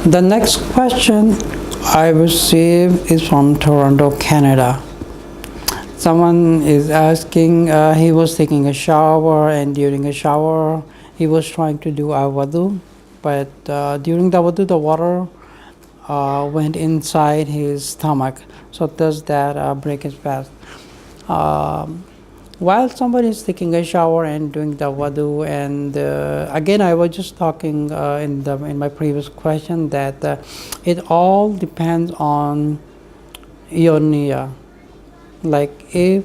The next question I received is from Toronto, Canada. Someone is asking, he was taking a shower, and during a shower he was trying to do a wudu, but during the wudu the water went inside his stomach. So does that break his fast? While somebody is taking a shower and doing the wudu, and again I was just talking in my previous question that it all depends on your niyyah. Like if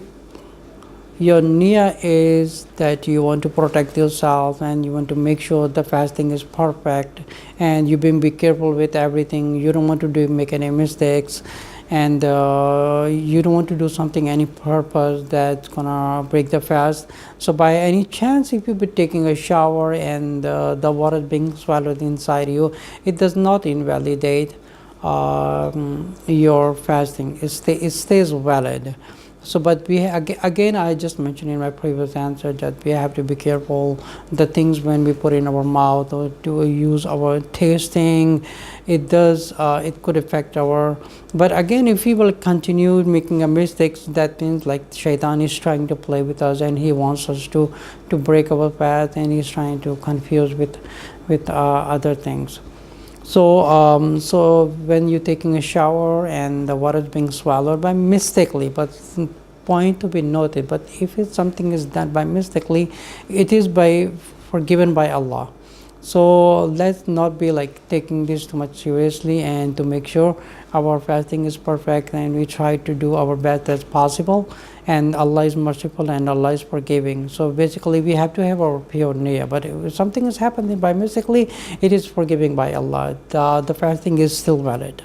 your niyyah is that you want to protect yourself and you want to make sure the fasting is perfect, and you've been be careful with everything, you don't want to make any mistakes, and you don't want to do something any purpose that's gonna break the fast. So by any chance, if you be taking a shower and the water is being swallowed inside you, it does not invalidate your fasting. It stays valid. So but we again I just mentioned in my previous answer that we have to be careful the things when we put in our mouth or to use our tasting. It could affect our, but again if we will continue making a mistakes, that means like shaitan is trying to play with us and he wants us to break our path, and he's trying to confuse with other things. So when you're taking a shower and the water is being swallowed by mistakenly, but point to be noted, but if it's something is done by mistakenly, it is forgiven by Allah. So let's not be like taking this too much seriously, and to make sure our fasting is perfect, and we try to do our best as possible, and Allah is merciful and Allah is forgiving. So basically we have to have our pure niyyah, but if something is happening by mistakenly, it is forgiving by Allah. The fasting is still valid.